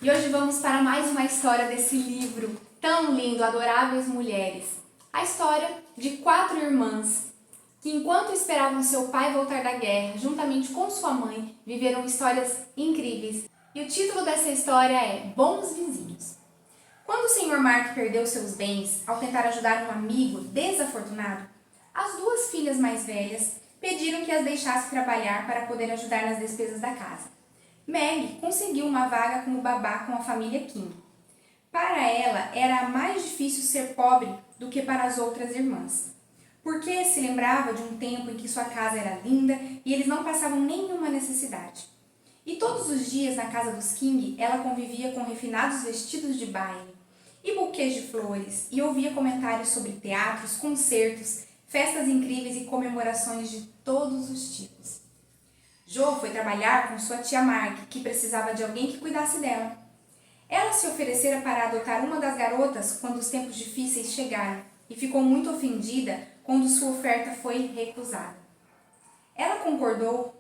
E hoje vamos para mais uma história desse livro tão lindo, Adoráveis Mulheres. A história de 4 irmãs que, enquanto esperavam seu pai voltar da guerra, juntamente com sua mãe, viveram histórias incríveis. E o título dessa história é Bons Vizinhos. Quando o Sr. Mark perdeu seus bens ao tentar ajudar um amigo desafortunado, as 2 filhas mais velhas pediram que as deixasse trabalhar para poder ajudar nas despesas da casa. Meg conseguiu uma vaga como babá com a família King. Para ela, era mais difícil ser pobre do que para as outras irmãs, porque se lembrava de um tempo em que sua casa era linda e eles não passavam nenhuma necessidade. E todos os dias na casa dos King, ela convivia com refinados vestidos de baile e buquês de flores e ouvia comentários sobre teatros, concertos, festas incríveis e comemorações de todos os tipos. Jo foi trabalhar com sua tia Mark, que precisava de alguém que cuidasse dela. Ela se oferecera para adotar uma das garotas quando os tempos difíceis chegaram e ficou muito ofendida quando sua oferta foi recusada. Ela concordou,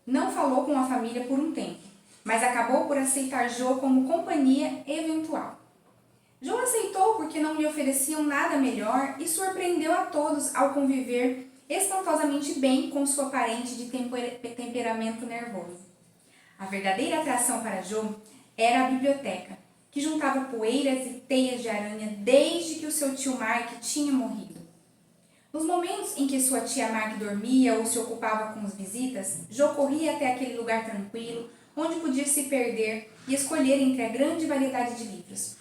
não falou com a família por um tempo, mas acabou por aceitar Jo como companhia eventual. Jo aceitou porque não lhe ofereciam nada melhor e surpreendeu a todos ao conviver espantosamente bem com sua parente de temperamento nervoso. A verdadeira atração para Jo era a biblioteca, que juntava poeiras e teias de aranha desde que o seu tio Mark tinha morrido. Nos momentos em que sua tia Mark dormia ou se ocupava com as visitas, Jo corria até aquele lugar tranquilo, onde podia se perder e escolher entre a grande variedade de livros.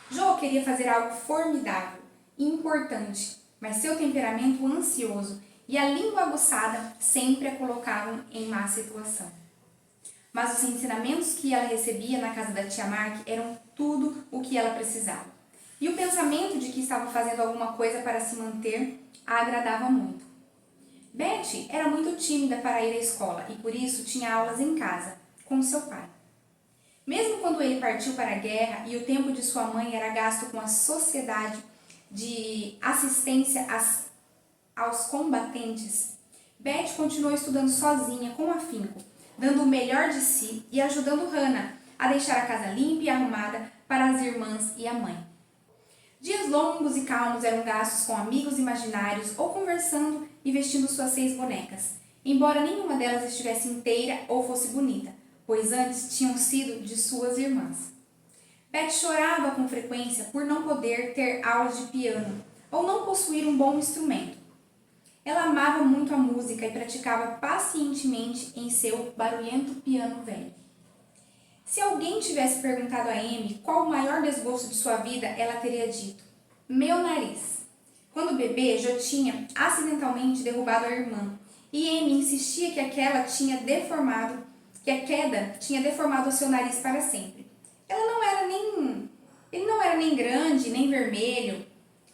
Jo queria fazer algo formidável e importante, mas seu temperamento ansioso e a língua aguçada sempre a colocavam em má situação. Mas os ensinamentos que ela recebia na casa da tia Mark eram tudo o que ela precisava. E o pensamento de que estava fazendo alguma coisa para se manter a agradava muito. Betty era muito tímida para ir à escola e por isso tinha aulas em casa, com seu pai. Mesmo quando ele partiu para a guerra e o tempo de sua mãe era gasto com a sociedade de assistência aos combatentes, Betty continuou estudando sozinha, com afinco, dando o melhor de si e ajudando Hannah a deixar a casa limpa e arrumada para as irmãs e a mãe. Dias longos e calmos eram gastos com amigos imaginários ou conversando e vestindo suas 6 bonecas, embora nenhuma delas estivesse inteira ou fosse bonita, pois antes tinham sido de suas irmãs. Betty chorava com frequência por não poder ter aulas de piano ou não possuir um bom instrumento. Ela amava muito a música e praticava pacientemente em seu barulhento piano velho. Se alguém tivesse perguntado a Amy qual o maior desgosto de sua vida, ela teria dito: meu nariz. Quando bebê, Jo tinha acidentalmente derrubado a irmã e Amy insistia que a queda tinha deformado o seu nariz para sempre. Ele não era nem grande, nem vermelho,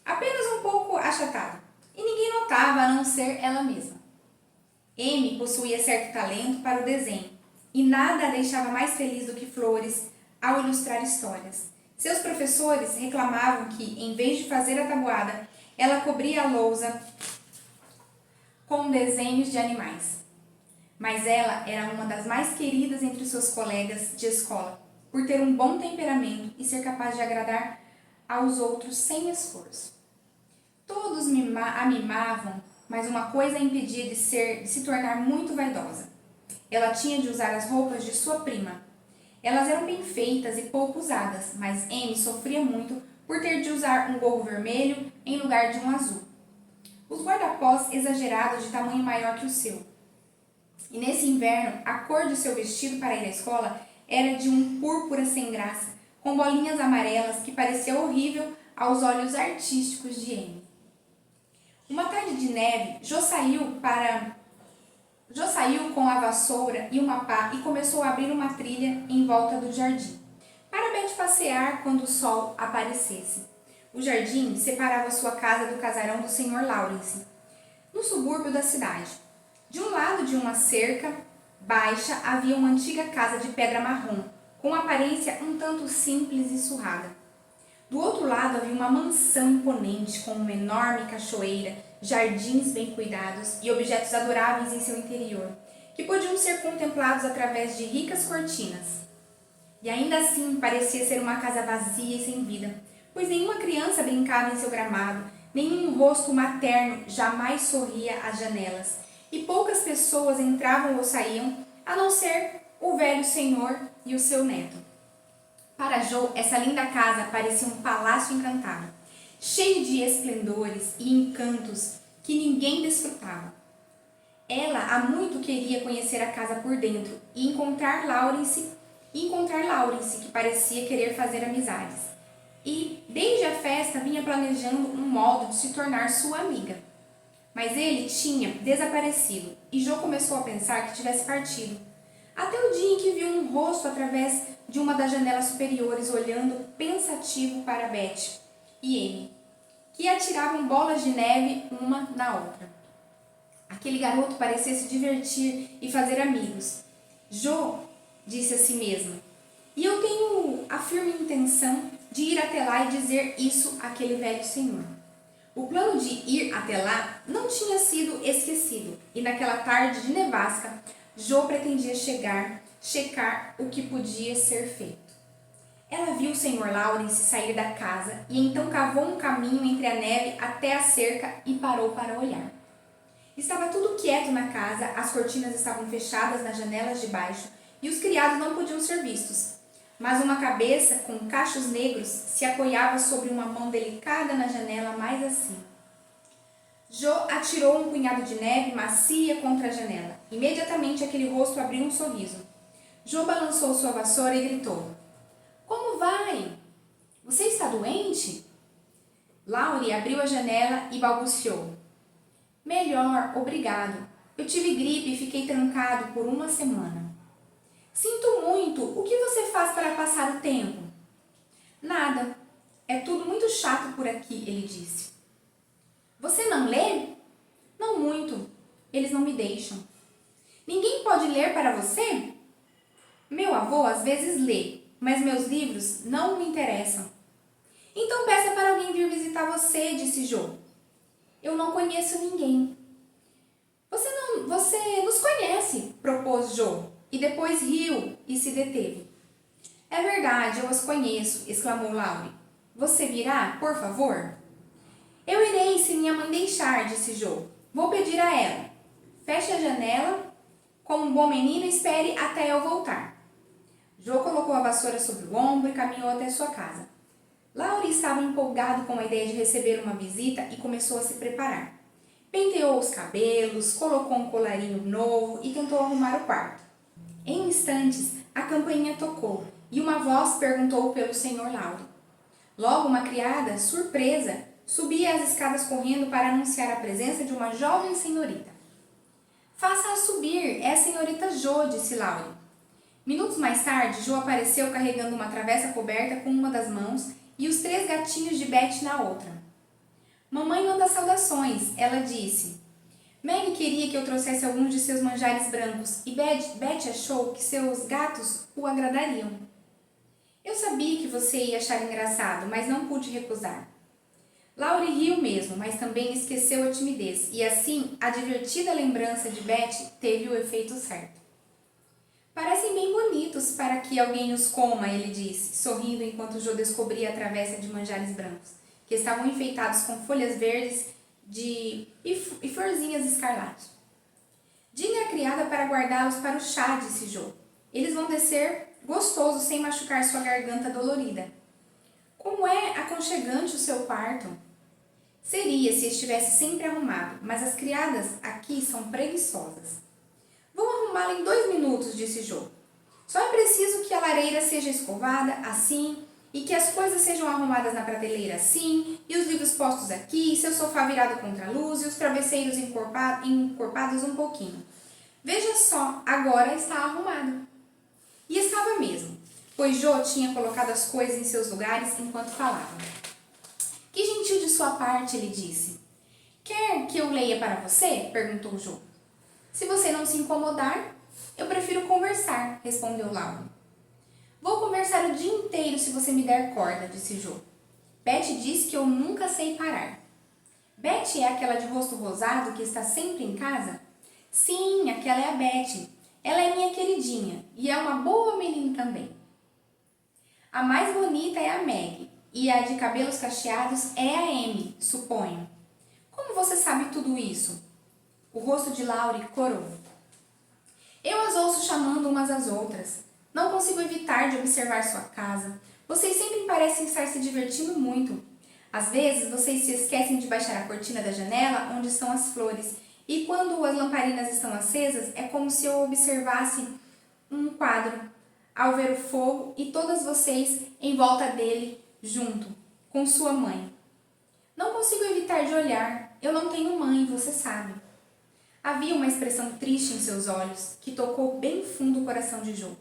apenas um pouco achatado. E ninguém notava a não ser ela mesma. Amy possuía certo talento para o desenho e nada a deixava mais feliz do que flores ao ilustrar histórias. Seus professores reclamavam que, em vez de fazer a tabuada, ela cobria a lousa com desenhos de animais. Mas ela era uma das mais queridas entre suas colegas de escola, por ter um bom temperamento e ser capaz de agradar aos outros sem esforço. Todos a mimavam, mas uma coisa a impedia de se tornar muito vaidosa. Ela tinha de usar as roupas de sua prima. Elas eram bem feitas e pouco usadas, mas Amy sofria muito por ter de usar um gorro vermelho em lugar de um azul. Os guarda-pós exagerados de tamanho maior que o seu. E nesse inverno, a cor de seu vestido para ir à escola era de um púrpura sem graça, com bolinhas amarelas que parecia horrível aos olhos artísticos de Amy. Uma tarde de neve, Jo saiu com a vassoura e uma pá e começou a abrir uma trilha em volta do jardim, para Betty passear quando o sol aparecesse. O jardim separava sua casa do casarão do Sr. Lawrence, no subúrbio da cidade. De um lado de uma cerca baixa havia uma antiga casa de pedra marrom, com aparência um tanto simples e surrada. Do outro lado havia uma mansão imponente com uma enorme cachoeira, jardins bem cuidados e objetos adoráveis em seu interior, que podiam ser contemplados através de ricas cortinas. E ainda assim parecia ser uma casa vazia e sem vida, pois nenhuma criança brincava em seu gramado, nenhum rosto materno jamais sorria às janelas, e poucas pessoas entravam ou saíam, a não ser o velho senhor e o seu neto. Para Jo, essa linda casa parecia um palácio encantado, cheio de esplendores e encantos que ninguém desfrutava. Ela há muito queria conhecer a casa por dentro e encontrar Lawrence, que parecia querer fazer amizades. E, desde a festa, vinha planejando um modo de se tornar sua amiga. Mas ele tinha desaparecido e Jo começou a pensar que tivesse partido. Até o dia em que viu um rosto através de uma das janelas superiores olhando pensativo para Beth e Amy, que atiravam bolas de neve uma na outra. Aquele garoto parecia se divertir e fazer amigos. Jo disse a si mesma, e eu tenho a firme intenção de ir até lá e dizer isso àquele velho senhor. O plano de ir até lá não tinha sido esquecido, e naquela tarde de nevasca, Jo pretendia checar o que podia ser feito. Ela viu o Sr. Lawrence sair da casa e então cavou um caminho entre a neve até a cerca e parou para olhar. Estava tudo quieto na casa, as cortinas estavam fechadas nas janelas de baixo e os criados não podiam ser vistos. Mas uma cabeça com cachos negros se apoiava sobre uma mão delicada na janela mais acima. Jo atirou um punhado de neve macia contra a janela. Imediatamente aquele rosto abriu um sorriso. Jo balançou sua vassoura e gritou: "Como vai? Você está doente?" Laurie abriu a janela e balbuciou: "Melhor, obrigado. Eu tive gripe e fiquei trancado por uma semana." "Sinto muito. O que você faz para passar o tempo?" "Nada. É tudo muito chato por aqui," ele disse. "Você não lê?" "Não muito. Eles não me deixam." "Ninguém pode ler para você?" "Meu avô às vezes lê, mas meus livros não me interessam." "Então peça para alguém vir visitar você," disse Jo. "Eu não conheço ninguém." Você nos conhece," propôs Jo, e depois riu e se deteve. "É verdade, eu as conheço," exclamou Laurie. "Você virá, por favor?" "Eu irei se minha mãe deixar," disse Jo. "Vou pedir a ela. Feche a janela. Como um bom menino, espere até eu voltar." Jo colocou a vassoura sobre o ombro e caminhou até sua casa. Laurie estava empolgado com a ideia de receber uma visita e começou a se preparar. Penteou os cabelos, colocou um colarinho novo e tentou arrumar o quarto. Em instantes, a campainha tocou e uma voz perguntou pelo Sr. Laurie. Logo, uma criada, surpresa, subia as escadas correndo para anunciar a presença de uma jovem senhorita. "Faça-a subir, é a senhorita Jo," disse Laurie. Minutos mais tarde, Jo apareceu carregando uma travessa coberta com uma das mãos e os 3 gatinhos de Beth na outra. "Mamãe manda saudações," ela disse. "Maggie queria que eu trouxesse alguns de seus manjares brancos e Beth achou que seus gatos o agradariam." "Eu sabia que você ia achar engraçado, mas não pude recusar." Laurie riu mesmo, mas também esqueceu a timidez, e assim a divertida lembrança de Beth teve o efeito certo. "Parecem bem bonitos para que alguém os coma," ele disse, sorrindo enquanto Jo descobria a travessa de manjares brancos, que estavam enfeitados com folhas verdes e florzinhas escarlate. "Diga à criada para guardá-los para o chá," disse Jo. "Eles vão descer gostoso sem machucar sua garganta dolorida." "Como é aconchegante o seu quarto." "Seria se estivesse sempre arrumado, mas as criadas aqui são preguiçosas." "Vou arrumá-lo em 2 minutos," disse Jo. "Só é preciso que a lareira seja escovada assim, e que as coisas sejam arrumadas na prateleira assim, e os livros postos aqui, e seu sofá virado contra a luz, e os travesseiros encorpados um pouquinho. Veja só, agora está arrumado." E estava mesmo, pois Jo tinha colocado as coisas em seus lugares enquanto falava. "Que gentil de sua parte," ele disse. "Quer que eu leia para você?" perguntou Jo. "Se você não se incomodar, eu prefiro conversar," respondeu Laurie. "Vou conversar o dia inteiro se você me der corda," disse Jo. "Beth diz que eu nunca sei parar." "Beth é aquela de rosto rosado que está sempre em casa?" "Sim, aquela é a Beth. Ela é minha queridinha e é uma boa menina também." A mais bonita é a Meg, e a de cabelos cacheados é a Amy, suponho. Como você sabe tudo isso? O rosto de Laurie corou. Eu as ouço chamando umas às outras. Não consigo evitar de observar sua casa. Vocês sempre parecem estar se divertindo muito. Às vezes, vocês se esquecem de baixar a cortina da janela onde estão as flores, e quando as lamparinas estão acesas, é como se eu observasse um quadro, ao ver o fogo e todas vocês em volta dele, junto, com sua mãe. Não consigo evitar de olhar. Eu não tenho mãe, você sabe. Havia uma expressão triste em seus olhos, que tocou bem fundo o coração de Jo.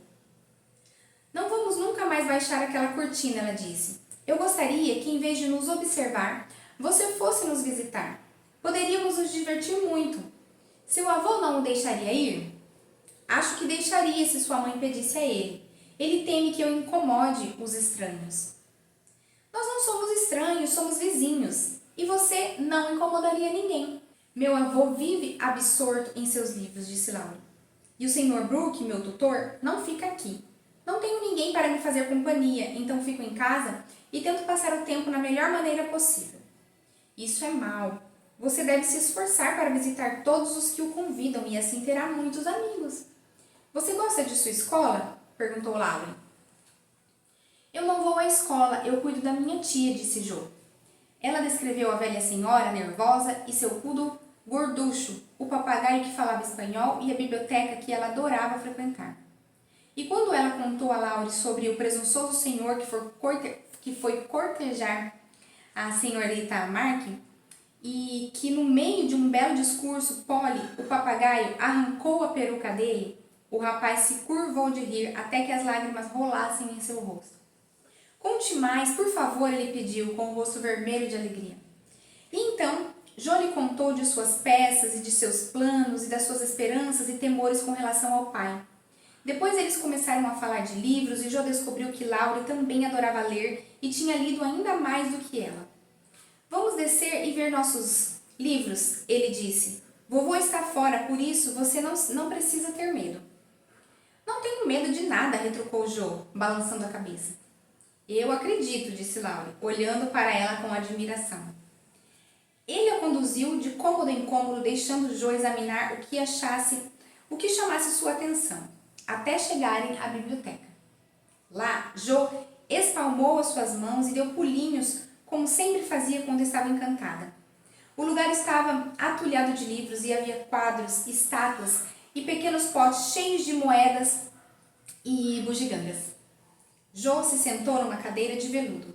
Não vamos nunca mais baixar aquela cortina, ela disse. Eu gostaria que, em vez de nos observar, você fosse nos visitar. Poderíamos nos divertir muito. Seu avô não o deixaria ir? Acho que deixaria se sua mãe pedisse a ele. Ele teme que eu incomode os estranhos. Nós não somos estranhos, somos vizinhos. E você não incomodaria ninguém. Meu avô vive absorto em seus livros, disse Laurie. E o Sr. Brooke, meu tutor, não fica aqui. Não tenho ninguém para me fazer companhia, então fico em casa e tento passar o tempo na melhor maneira possível. Isso é mau. Você deve se esforçar para visitar todos os que o convidam e assim terá muitos amigos. Você gosta de sua escola? Perguntou Laurie. Eu não vou à escola, eu cuido da minha tia, disse Jo. Ela descreveu a velha senhora nervosa e seu poodle gorducho, o papagaio que falava espanhol e a biblioteca que ela adorava frequentar. E quando ela contou a Laurie sobre o presunçoso senhor que foi cortejar a senhorita Mark e que no meio de um belo discurso, Polly, o papagaio, arrancou a peruca dele, o rapaz se curvou de rir até que as lágrimas rolassem em seu rosto. Conte mais, por favor, ele pediu, com o rosto vermelho de alegria. E então, Jo lhe contou de suas peças e de seus planos e das suas esperanças e temores com relação ao pai. Depois eles começaram a falar de livros e Jo descobriu que Laurie também adorava ler e tinha lido ainda mais do que ela. Vamos descer e ver nossos livros, ele disse. Vovô está fora, por isso você não precisa ter medo. Não tenho medo de nada, retrucou Jo, balançando a cabeça. Eu acredito, disse Laurie, olhando para ela com admiração. Ele a conduziu de cômodo em cômodo, deixando Jo examinar o que chamasse sua atenção, até chegarem à biblioteca. Lá, Jo espalmou as suas mãos e deu pulinhos, como sempre fazia quando estava encantada. O lugar estava atulhado de livros e havia quadros, estátuas e pequenos potes cheios de moedas e bugigangas. Jo se sentou numa cadeira de veludo.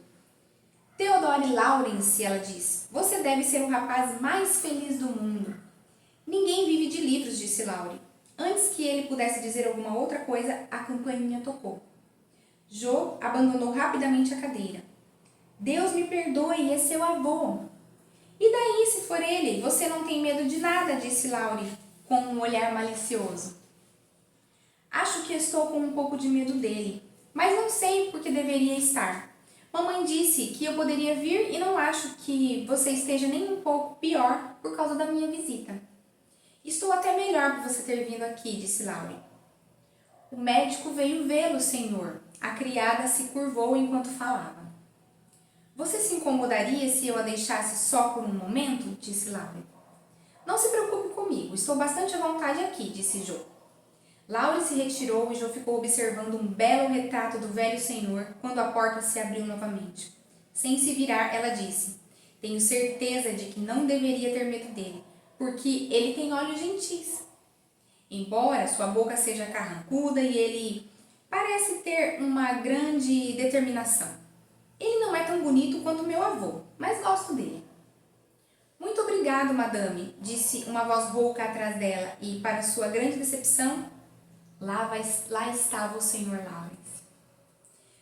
Theodore Lawrence, ela disse, você deve ser o rapaz mais feliz do mundo. Ninguém vive de livros, disse Laurie. Antes que ele pudesse dizer alguma outra coisa, a campainha tocou. Jo abandonou rapidamente a cadeira. Deus me perdoe, é seu avô. E daí, se for ele? Você não tem medo de nada, disse Laurie, com um olhar malicioso. Acho que estou com um pouco de medo dele, mas não sei por que deveria estar. Mamãe disse que eu poderia vir e não acho que você esteja nem um pouco pior por causa da minha visita. Estou até melhor por você ter vindo aqui, disse Laurie. O médico veio vê-lo, senhor. A criada se curvou enquanto falava. Você se incomodaria se eu a deixasse só por um momento? Disse Laurie. Não se preocupe comigo, estou bastante à vontade aqui, disse Jo. Laurie se retirou e Jo ficou observando um belo retrato do velho senhor quando a porta se abriu novamente. Sem se virar, ela disse, tenho certeza de que não deveria ter medo dele, porque ele tem olhos gentis. Embora sua boca seja carrancuda e ele parece ter uma grande determinação. Ele não é tão bonito quanto meu avô, mas gosto dele. Muito obrigado, madame, disse uma voz rouca atrás dela e, para sua grande decepção, lá estava o Sr. Lawrence.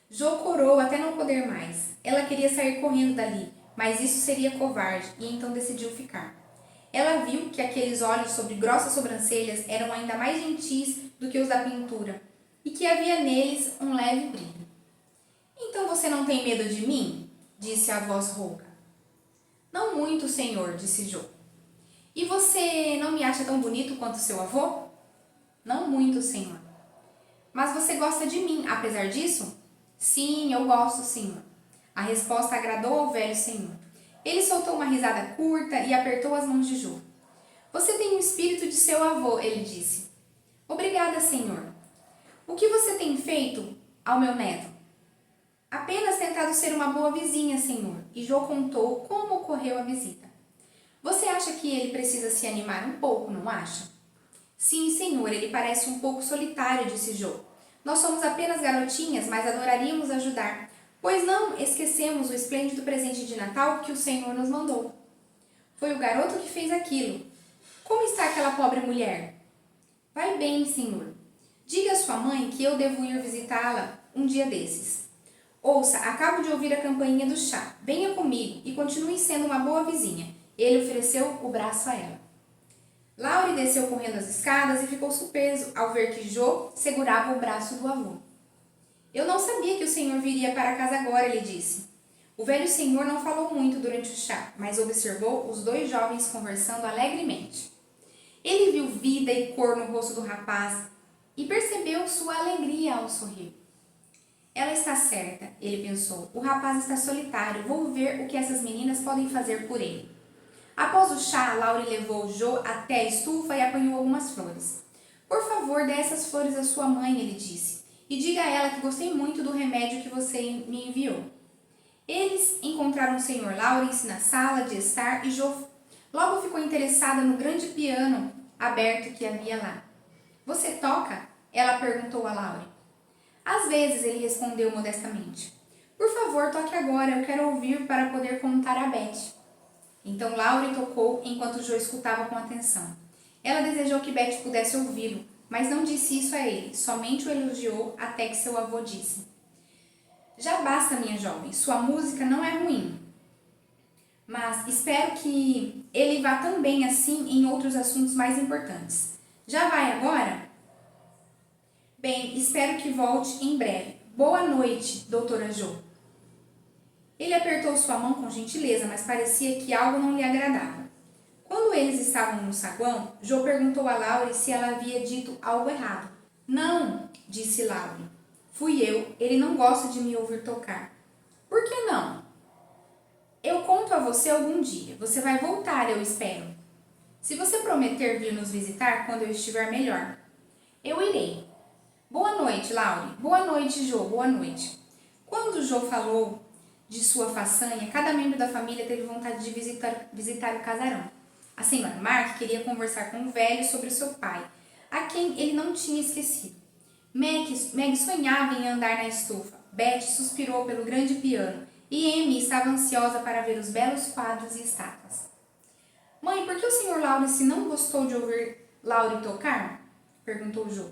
Jo corou até não poder mais. Ela queria sair correndo dali, mas isso seria covarde e então decidiu ficar. Ela viu que aqueles olhos sobre grossas sobrancelhas eram ainda mais gentis do que os da pintura e que havia neles um leve brilho. Então você não tem medo de mim? Disse a voz rouca. Não muito, senhor, disse Jo. E você não me acha tão bonito quanto seu avô? Não muito, senhor. Mas você gosta de mim, apesar disso? Sim, eu gosto, senhor. A resposta agradou ao velho senhor. Ele soltou uma risada curta e apertou as mãos de Jô. Você tem o espírito de seu avô, ele disse. Obrigada, senhor. O que você tem feito ao meu neto? Apenas tentado ser uma boa vizinha, senhor. E Jô contou como ocorreu a visita. Você acha que ele precisa se animar um pouco, não acha? Sim, senhor, ele parece um pouco solitário, disse Jô. Nós somos apenas garotinhas, mas adoraríamos ajudar, pois não esquecemos o esplêndido presente de Natal que o Senhor nos mandou. Foi o garoto que fez aquilo. Como está aquela pobre mulher? Vai bem, senhor. Diga à sua mãe que eu devo ir visitá-la um dia desses. Ouça, acabo de ouvir a campainha do chá. Venha comigo e continue sendo uma boa vizinha. Ele ofereceu o braço a ela. Laurie desceu correndo as escadas e ficou surpreso ao ver que Jô segurava o braço do avô. Eu não sabia que o senhor viria para casa agora, ele disse. O velho senhor não falou muito durante o chá, mas observou os dois jovens conversando alegremente. Ele viu vida e cor no rosto do rapaz e percebeu sua alegria ao sorrir. Ela está certa, ele pensou. O rapaz está solitário, vou ver o que essas meninas podem fazer por ele. Após o chá, Laurie levou Jô até a estufa e apanhou algumas flores. Por favor, dê essas flores à sua mãe, ele disse, e diga a ela que gostei muito do remédio que você me enviou. Eles encontraram o Sr. Lawrence na sala de estar e Jô logo ficou interessada no grande piano aberto que havia lá. Você toca? Ela perguntou a Laurie. Às vezes, ele respondeu modestamente. Por favor, toque agora, eu quero ouvir para poder contar a Beth. Então Laurie tocou enquanto Jô escutava com atenção. Ela desejou que Beth pudesse ouvi-lo, mas não disse isso a ele, somente o elogiou até que seu avô disse. Já basta, minha jovem, sua música não é ruim, mas espero que ele vá tão bem assim em outros assuntos mais importantes. Já vai agora? Bem, espero que volte em breve. Boa noite, doutora Jô. Ele apertou sua mão com gentileza, mas parecia que algo não lhe agradava. Quando eles estavam no saguão, Jô perguntou a Laurie se ela havia dito algo errado. Não, disse Laurie. Fui eu, ele não gosta de me ouvir tocar. Por que não? Eu conto a você algum dia. Você vai voltar, eu espero. Se você prometer vir nos visitar quando eu estiver melhor. Eu irei. Boa noite, Laurie. Boa noite, Jô. Boa noite. Quando Jô falou de sua façanha, cada membro da família teve vontade de visitar o casarão. A senhora Mark queria conversar com o velho sobre o seu pai, a quem ele não tinha esquecido. Meg sonhava em andar na estufa. Beth suspirou pelo grande piano e Amy estava ansiosa para ver os belos quadros e estátuas. Mãe, por que o Sr. Lawrence não gostou de ouvir Laurie tocar? Perguntou Jô.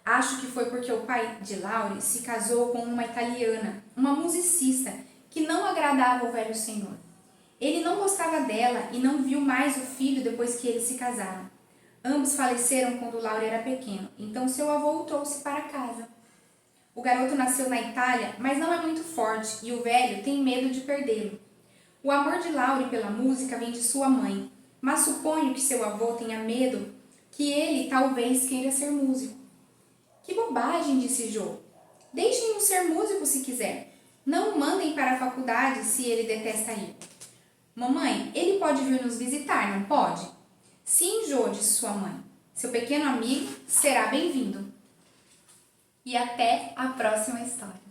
Acho que foi porque o pai de Laurie se casou com uma italiana, uma musicista, que não agradava ao velho senhor. Ele não gostava dela e não viu mais o filho depois que eles se casaram. Ambos faleceram quando Laurie era pequeno, então seu avô o trouxe para casa. O garoto nasceu na Itália, mas não é muito forte e o velho tem medo de perdê-lo. O amor de Laurie pela música vem de sua mãe, mas suponho que seu avô tenha medo que ele talvez queira ser músico. Que bobagem, disse Jô. Deixem-no ser músico se quiser. Não o mandem para a faculdade se ele detesta ir. Mamãe, ele pode vir nos visitar, não pode? Sim, Jô, disse sua mãe. Seu pequeno amigo será bem-vindo. E até a próxima história.